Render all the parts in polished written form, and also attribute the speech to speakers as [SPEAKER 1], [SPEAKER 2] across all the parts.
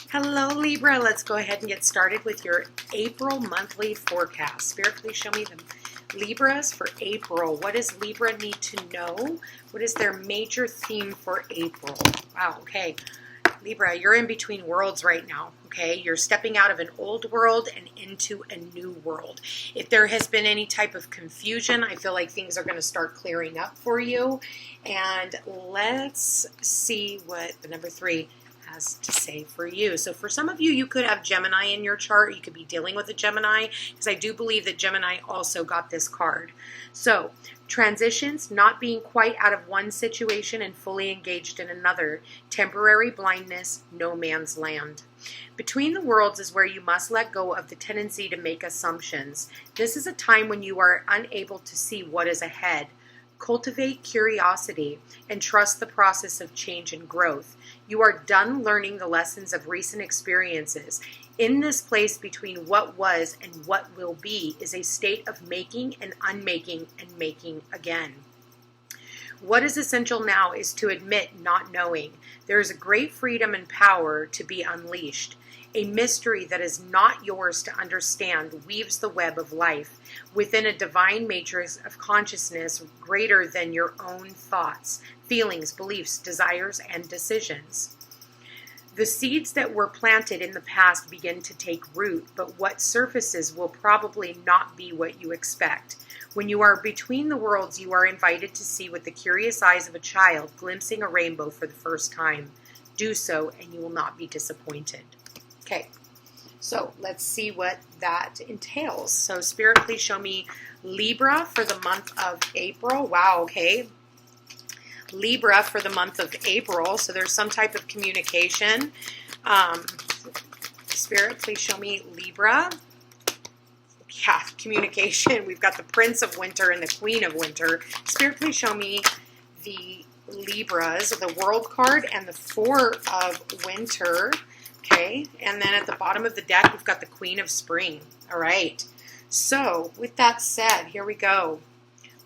[SPEAKER 1] Hello Libra, let's go ahead and get started with your April monthly forecast. Spirit, please show me the Libras for April. What does Libra need to know? What is their major theme for April? Wow, okay. Libra, you're in between worlds right now, okay? You're stepping out of an old world and into a new world. If there has been any type of confusion, I feel like things are going to start clearing up for you. And let's see what the number 3 has to say for you. So for some of you, you could have Gemini in your chart. You could be dealing with a Gemini, because I do believe that Gemini also got this card. So transitions, not being quite out of one situation and fully engaged in another. Temporary blindness, no man's land. Between the worlds is where you must let go of the tendency to make assumptions. This is a time when you are unable to see what is ahead. Cultivate curiosity and trust the process of change and growth. You are done learning the lessons of recent experiences. In this place between what was and what will be is a state of making and unmaking and making again. What is essential now is to admit not knowing. There is a great freedom and power to be unleashed. A mystery that is not yours to understand weaves the web of life within a divine matrix of consciousness greater than your own thoughts, feelings, beliefs, desires, and decisions. The seeds that were planted in the past begin to take root, but what surfaces will probably not be what you expect. When you are between the worlds, you are invited to see with the curious eyes of a child glimpsing a rainbow for the first time. Do so, and you will not be disappointed. Okay, so let's see what that entails. So Spirit, please show me Libra for the month of April. Wow, okay. Libra for the month of April. So there's some type of communication. Spirit, please show me Libra. Yeah, communication. We've got the Prince of Winter and the Queen of Winter. Spirit, please show me the Libras, the World card and the Four of Winter. Okay, and then at the bottom of the deck, we've got the Queen of Spring. All right, so with that said, here we go.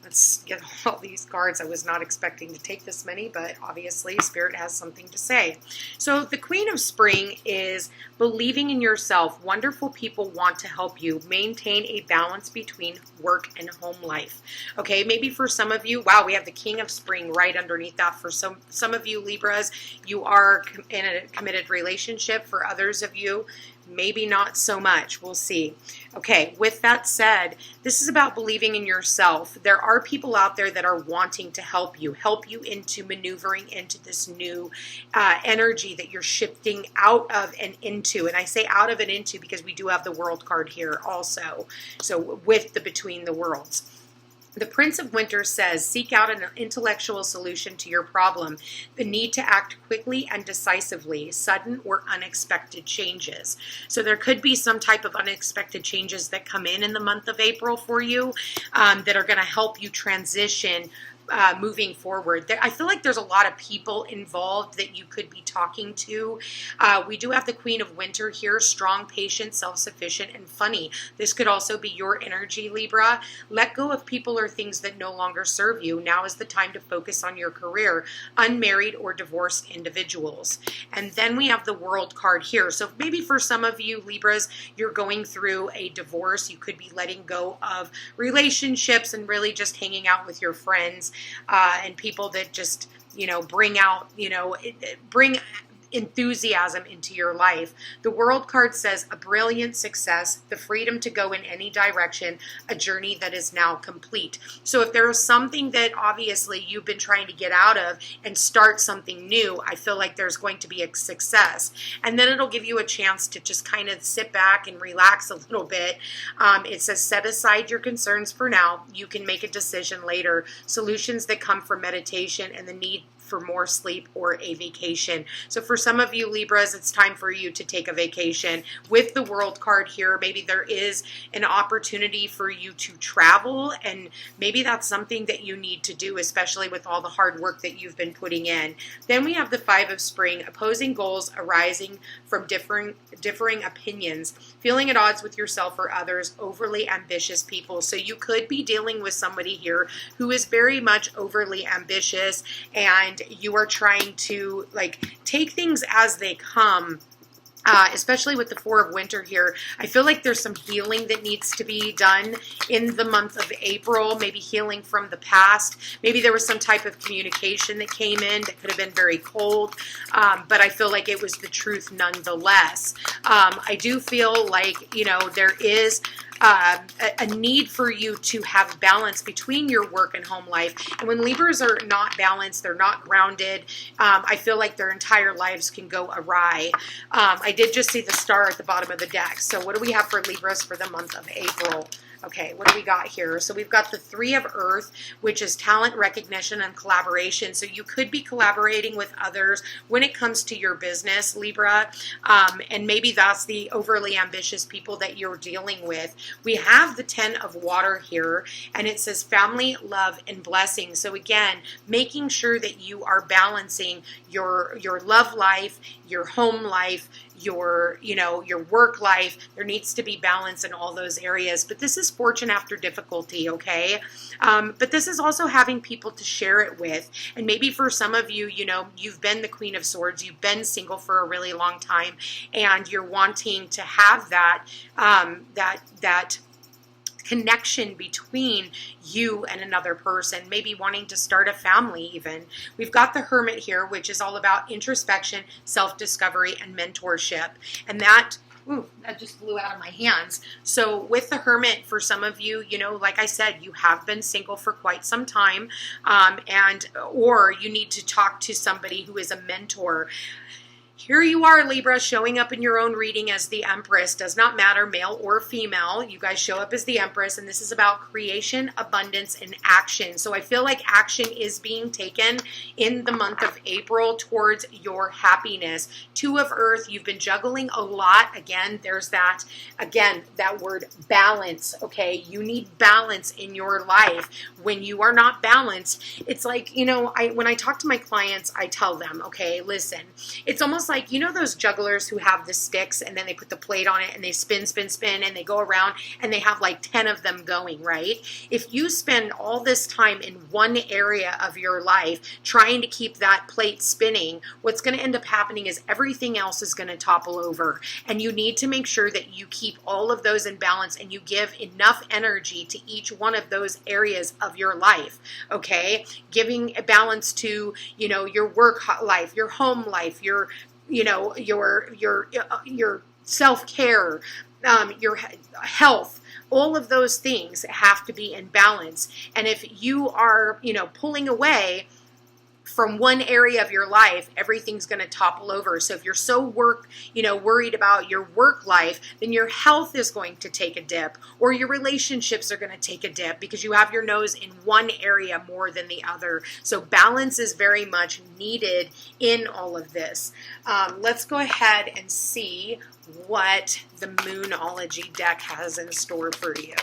[SPEAKER 1] Let's get all these cards. I was not expecting to take this many, but obviously Spirit has something to say. So the Queen of Spring is believing in yourself. Wonderful people want to help you maintain a balance between work and home life. Okay, maybe for some of you, wow, we have the King of Spring right underneath that. For some of you Libras, you are in a committed relationship. For others of you, maybe not so much. We'll see. Okay, with that said, this is about believing in yourself. There are people out there that are wanting to help you into maneuvering into this new energy that you're shifting out of and into. And I say out of and into because we do have the World card here also. So with the Between the Worlds. The Prince of Winter says, seek out an intellectual solution to your problem. The need to act quickly and decisively, sudden or unexpected changes. So there could be some type of unexpected changes that come in the month of April for you that are going to help you transition moving forward. I feel like there's a lot of people involved that you could be talking to. We do have the Queen of Winter here, strong, patient, self-sufficient, and funny. This could also be your energy, Libra. Let go of people or things that no longer serve you. Now is the time to focus on your career. Unmarried or divorced individuals. And then we have the World card here. So maybe for some of you Libras, you're going through a divorce. You could be letting go of relationships and really just hanging out with your friends. And people that just, bring out, bring enthusiasm into your life. The World card says a brilliant success, the freedom to go in any direction, a journey that is now complete. So if there is something that obviously you've been trying to get out of and start something new, I feel like there's going to be a success. And then it'll give you a chance to just kind of sit back and relax a little bit. It says set aside your concerns for now. You can make a decision later. Solutions that come from meditation and the need for more sleep or a vacation. So for some of you Libras, it's time for you to take a vacation. With the World card here, maybe there is an opportunity for you to travel, and maybe that's something that you need to do, especially with all the hard work that you've been putting in. Then we have the Five of Spring, opposing goals arising from differing opinions, feeling at odds with yourself or others, overly ambitious people. So you could be dealing with somebody here who is very much overly ambitious, and you are trying to take things as they come especially with the Four of Winter here. I feel like there's some healing that needs to be done in the month of April, maybe healing from the past. Maybe there was some type of communication that came in that could have been very cold, but I feel like it was the truth nonetheless. I do feel like, you know, there is a need for you to have balance between your work and home life. And when Libras are not balanced, they're not grounded, I feel like their entire lives can go awry. I did just see the star at the bottom of the deck. So what do we have for Libras for the month of April? Okay, what do we got here? So we've got the Three of Earth, which is talent, recognition, and collaboration. So you could be collaborating with others when it comes to your business, Libra, and maybe that's the overly ambitious people that you're dealing with. We have the Ten of Water here, and it says family, love, and blessing. So again, making sure that you are balancing your love life, your home life, your work life. There needs to be balance in all those areas. But this is fortune after difficulty, okay? But this is also having people to share it with. And maybe for some of you, you know, you've been the Queen of Swords, you've been single for a really long time, and you're wanting to have that, that connection between you and another person, maybe wanting to start a family even. We've got the Hermit here, which is all about introspection, self-discovery, and mentorship. And that, ooh, that just flew out of my hands. So with the Hermit, for some of you, you know, like I said, you have been single for quite some time, or you need to talk to somebody who is a mentor. Here you are, Libra, showing up in your own reading as the Empress. Does not matter, male or female. You guys show up as the Empress, and this is about creation, abundance, and action. So I feel like action is being taken in the month of April towards your happiness. Two of Earth, you've been juggling a lot. Again, there's that, that word balance, okay? You need balance in your life. When you are not balanced, it's like, you know, when I talk to my clients, I tell them, okay, listen, it's almost like, you know, those jugglers who have the sticks and then they put the plate on it and they spin, spin, spin, and they go around and they have like 10 of them going, right? If you spend all this time in one area of your life trying to keep that plate spinning, what's going to end up happening is everything else is going to topple over. And you need to make sure that you keep all of those in balance and you give enough energy to each one of those areas of your life, okay? Giving a balance to, you know, your work life, your home life, your self-care, your health, all of those things have to be in balance. And if you are, you know, pulling away from one area of your life, everything's going to topple over. So if you're so worried about your work life, then your health is going to take a dip, or your relationships are going to take a dip because you have your nose in one area more than the other. So balance is very much needed in all of this. Let's go ahead and see what the Moonology deck has in store for you.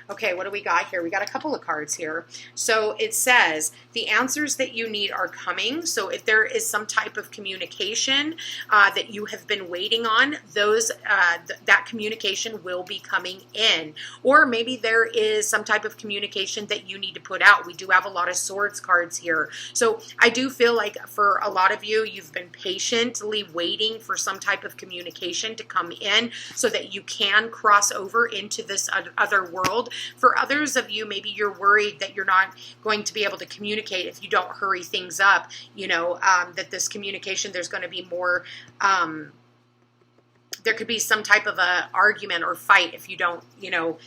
[SPEAKER 1] Okay, what do we got here? We got a couple of cards here. So it says the answers that you need are coming. So if there is some type of communication that you have been waiting on, that communication will be coming in. Or maybe there is some type of communication that you need to put out. We do have a lot of Swords cards here. So I do feel like for a lot of you, you've been patiently waiting for some type of communication to come in so that you can cross over into this other world. For others of you, maybe you're worried that you're not going to be able to communicate if you don't hurry things up, you know, that this communication, there's going to be more, there could be some type of a argument or fight if you don't, you know,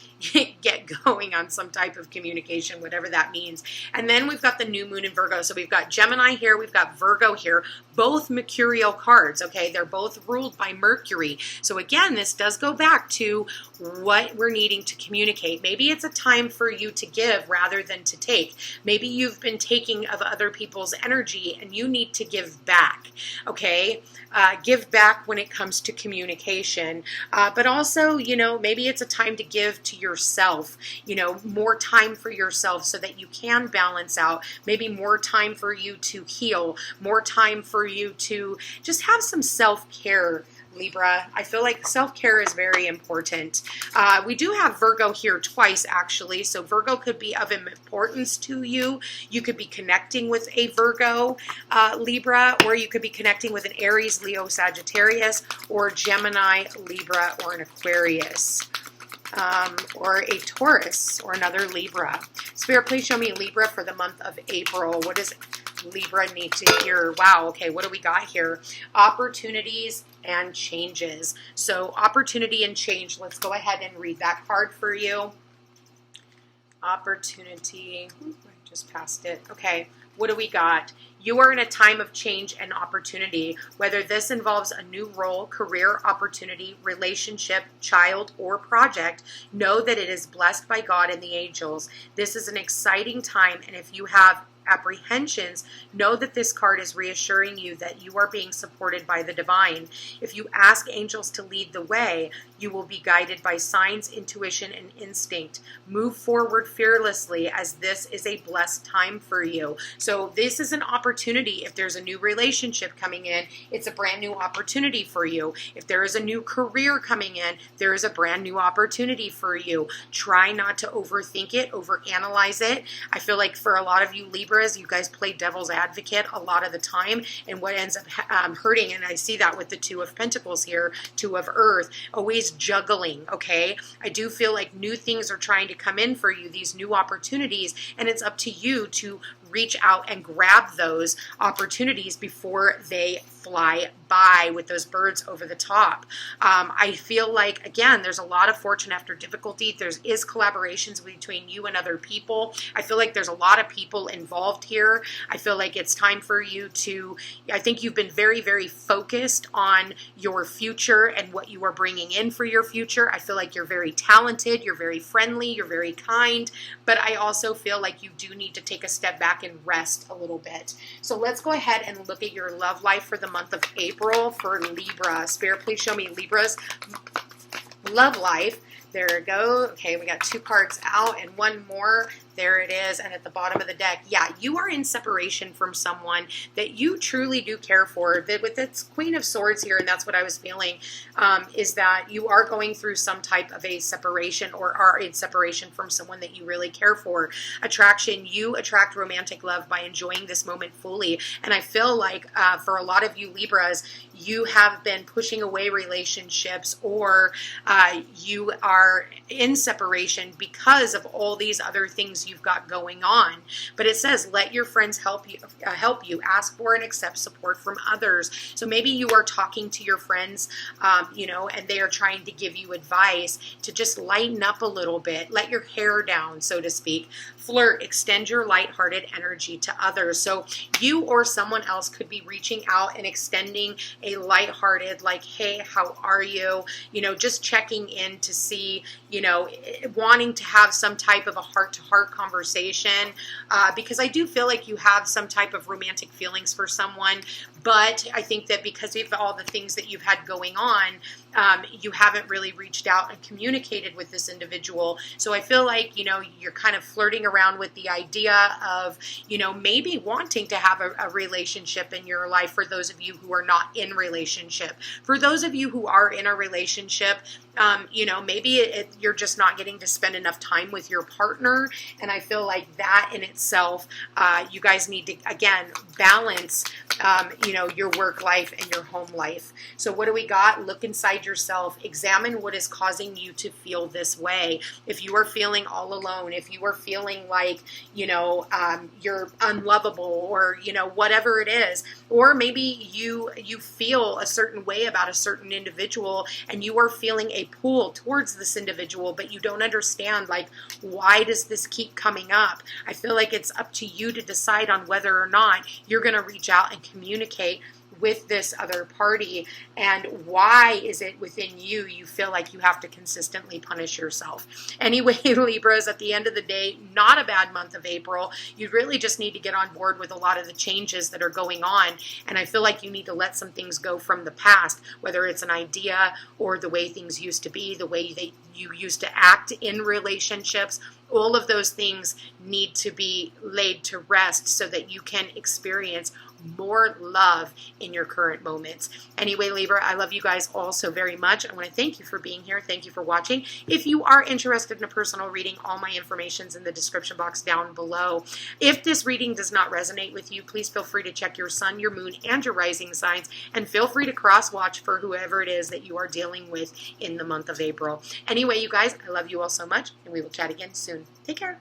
[SPEAKER 1] get going on some type of communication, whatever that means. And then we've got the new moon in Virgo. So we've got Gemini here, we've got Virgo here, both mercurial cards, okay? They're both ruled by Mercury. So again, this does go back to what we're needing to communicate. Maybe it's a time for you to give rather than to take. Maybe you've been taking of other people's energy and you need to give back, okay? Give back when it comes to communication. But also, you know, maybe it's a time to give to yourself, you know, more time for yourself so that you can balance out. Maybe more time for you to heal, more time for you to just have some self-care Libra. I feel like self-care is very important. We do have Virgo here twice, actually. So Virgo could be of importance to you. You could be connecting with a Virgo, Libra, or you could be connecting with an Aries, Leo, Sagittarius, or Gemini, Libra, or an Aquarius. Or a Taurus, or another Libra. Spirit, please show me Libra for the month of April. What does Libra need to hear? Wow, okay, what do we got here? Opportunities and changes. So opportunity and change. Let's go ahead and read that card for you. Opportunity. I just passed it. Okay, what do we got? You are in a time of change and opportunity, whether this involves a new role, career, opportunity, relationship, child, or project. Know that it is blessed by God and the angels. This is an exciting time, and if you have apprehensions, know that this card is reassuring you that you are being supported by the divine. If you ask angels to lead the way, you will be guided by signs, intuition, and instinct. Move forward fearlessly, as this is a blessed time for you. So this is an opportunity. If there's a new relationship coming in, it's a brand new opportunity for you. If there is a new career coming in, there is a brand new opportunity for you. Try not to overthink it, overanalyze it. I feel like for a lot of you Libras, you guys play devil's advocate a lot of the time, and what ends up hurting, and I see that with the Two of Pentacles here, Two of Earth, always juggling, okay? I do feel like new things are trying to come in for you, these new opportunities, and it's up to you to reach out and grab those opportunities before they fly by with those birds over the top. I feel like, again, there's a lot of fortune after difficulty. There is collaborations between you and other people. I feel like there's a lot of people involved here. I feel like it's time for you to, I think you've been very, very focused on your future and what you are bringing in for your future. I feel like you're very talented, you're very friendly, you're very kind, but I also feel like you do need to take a step back and rest a little bit. So let's go ahead and look at your love life for the month of April for Libra. Spirit, please show me Libra's love life. There we go. Okay, we got two cards out and one more. There it is. And at the bottom of the deck, yeah, you are in separation from someone that you truly do care for. With its Queen of Swords here, and that's what I was feeling, is that you are going through some type of a separation, or are in separation from someone that you really care for. Attraction, you attract romantic love by enjoying this moment fully. And I feel like for a lot of you Libras, you have been pushing away relationships, or you are in separation because of all these other things you've got going on. But it says, let your friends help you. Ask for and accept support from others. So maybe you are talking to your friends, and they are trying to give you advice to just lighten up a little bit, let your hair down, so to speak. Flirt, extend your lighthearted energy to others. So you or someone else could be reaching out and extending a lighthearted, like, hey, how are you? Just checking in to see, wanting to have some type of a heart-to-heart conversation, because I do feel like you have some type of romantic feelings for someone, but I think that because of all the things that you've had going on, you haven't really reached out and communicated with this individual. So I feel like, you're kind of flirting around with the idea of, maybe wanting to have a relationship in your life, for those of you who are not in relationship. For those of you who are in a relationship, maybe you're just not getting to spend enough time with your partner. And I feel like that in itself, you guys need to, again, balance, your work life and your home life. So what do we got? Look inside yourself. Examine what is causing you to feel this way. If you are feeling all alone, if you are feeling like, you're unlovable, or, whatever it is, or maybe you feel a certain way about a certain individual, and you are feeling a pull towards this individual, but you don't understand, like, why does this keep coming up? I feel like it's up to you to decide on whether or not you're going to reach out and communicate with this other party, and why is it within you feel like you have to consistently punish yourself. Anyway, Libras, at the end of the day, not a bad month of April. You really just need to get on board with a lot of the changes that are going on, and I feel like you need to let some things go from the past, whether it's an idea or the way things used to be, the way that you used to act in relationships. All of those things need to be laid to rest so that you can experience more love in your current moments. Anyway, Libra, I love you guys all so very much. I want to thank you for being here. Thank you for watching. If you are interested in a personal reading, all my information is in the description box down below. If this reading does not resonate with you, please feel free to check your sun, your moon, and your rising signs, and feel free to cross-watch for whoever it is that you are dealing with in the month of April. Anyway, you guys, I love you all so much, and we will chat again soon. Take care.